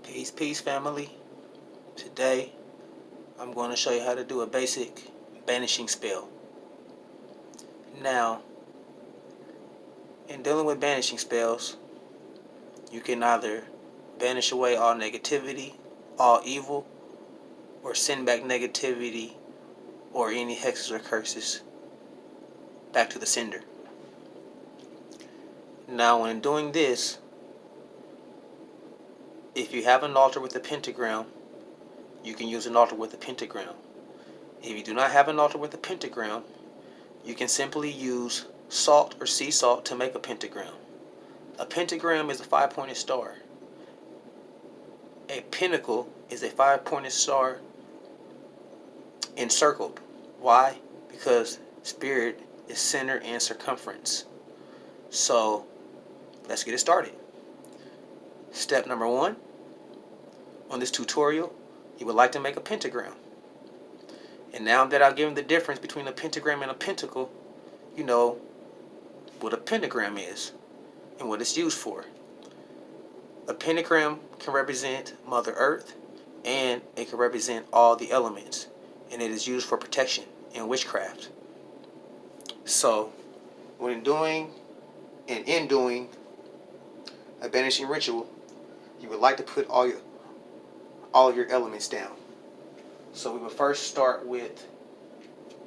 Peace, family. Today, I'm going to show you how to do a basic banishing spell. Now, in dealing with banishing spells, you can either banish away all negativity, all evil, or send back negativity or any hexes or curses back to the sender. Now, when doing this, if you have an altar with a pentagram, you can use an altar with a pentagram. If you do not have an altar with a pentagram, you can simply use salt or sea salt to make a pentagram. A pentagram is a 5-pointed star. A pentacle is a 5-pointed star encircled. Why? Because spirit is center and circumference. So let's get it started. Step number 1. On this tutorial, you would like to make a pentagram. And now that I've given the difference between a pentagram and a pentacle, you know what a pentagram is and what it's used for. A pentagram can represent Mother Earth, and it can represent all the elements, and it is used for protection in witchcraft. So when doing and in doing a banishing ritual, you would like to put all of your elements down. So we will first start with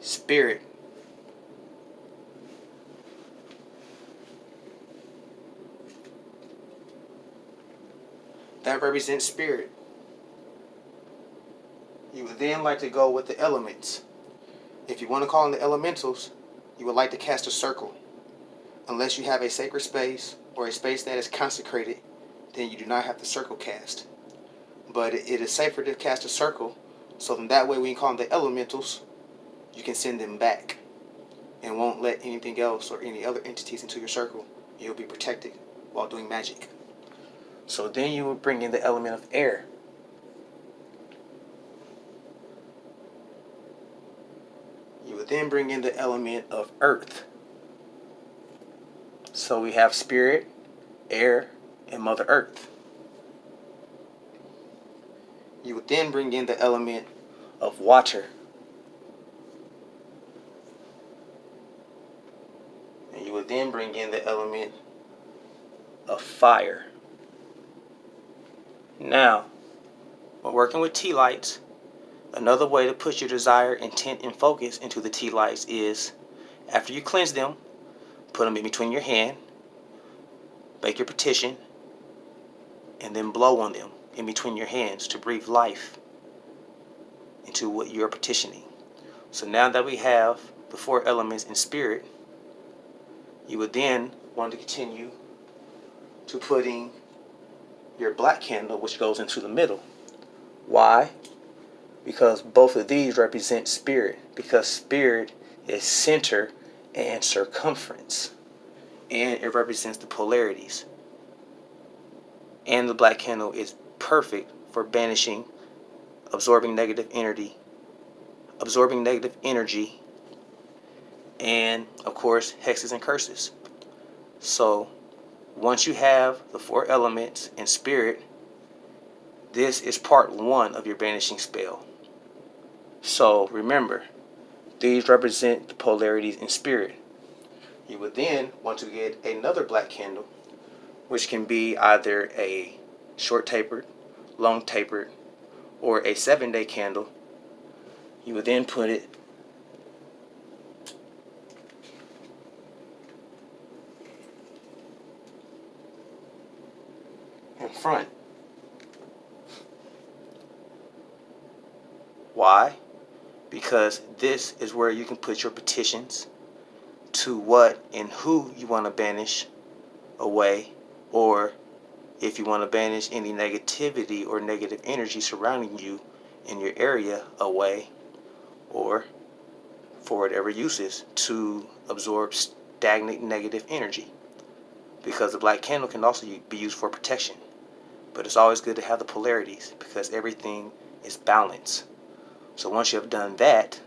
spirit. That represents spirit. You would then like to go with the elements. If you want to call in the elementals, you would like to cast a circle. Unless you have a sacred space or a space that is consecrated, then you do not have to circle cast. But it is safer to cast a circle, so then that way when you call in the elementals, you can send them back and won't let anything else or any other entities into your circle. You'll be protected while doing magic. So then you will bring in the element of air. You would then bring in the element of earth. So we have spirit, air, and Mother Earth. You would then bring in the element of water. And you would then bring in the element of fire. Now, when working with tea lights, another way to put your desired intent and focus into the tea lights is, after you cleanse them, put them in between your hand, make your petition, and then blow on them in between your hands to breathe life into what you're petitioning. So now that we have the 4 elements in spirit, you would then want to continue to putting your black candle, which goes into the middle. Why? Because both of these represent spirit, because spirit is center and circumference, and it represents the polarities. And the black candle is perfect for banishing, absorbing negative energy, and of course hexes and curses. So once you have the 4 elements in spirit, this is part 1 of your banishing spell. So remember, these represent the polarities in spirit. You would then want to get another black candle, which can be either a short tapered, long tapered, or a 7-day candle. You would then put it in front. Why? Because this is where you can put your petitions to what and who you want to banish away, or if you want to banish any negativity or negative energy surrounding you in your area away, or for whatever uses to absorb stagnant negative energy. Because the black candle can also be used for protection. But it's always good to have the polarities because everything is balance. So once you have done that,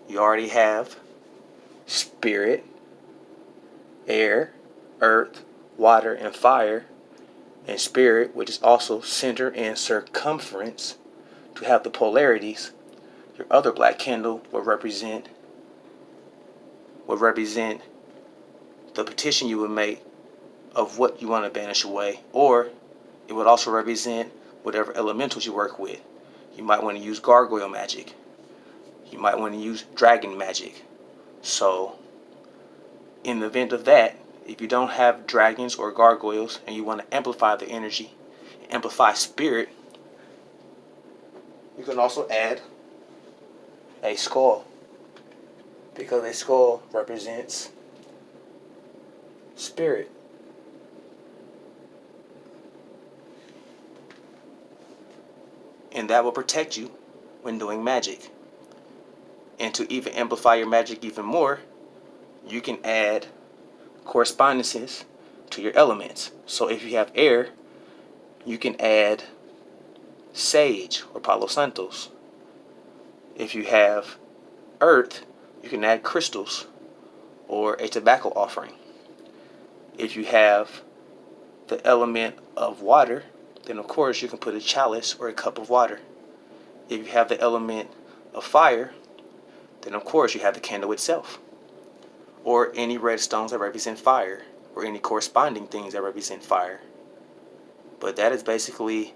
you already have spirit, air, earth, water, and fire And spirit, which is also center and circumference, to have the polarities, your other black candle will represent the petition you would make of what you want to banish away, or it would also represent whatever elementals you work with. You might want to use gargoyle magic. You might want to use dragon magic. So, in the event of that, if you don't have dragons or gargoyles and you want to amplify the energy, amplify spirit, you can also add a skull, because a skull represents spirit. And that will protect you when doing magic. And to even amplify your magic even more, you can add correspondences to your elements. So if you have air, you can add sage or palo santos. If you have earth, you can add crystals or a tobacco offering. If you have the element of water, then of course you can put a chalice or a cup of water. If you have the element of fire, then of course you have the candle itself, or any red stones that represent fire, or any corresponding things that represent fire. But that is basically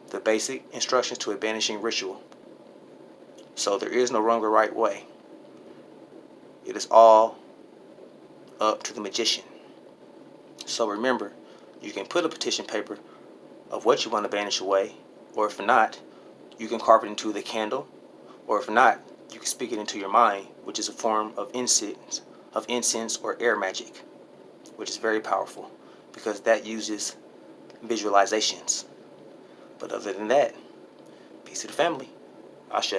the basic instructions to a banishing ritual. So there is no wrong or right way. It is all up to the magician. So remember, you can put a petition paper of what you want to banish away, or if not, you can carve it into the candle, or if not, you can speak it into your mind, which is a form of incense or air magic, which is very powerful because that uses visualizations. But other than that, peace to the family. Ashe.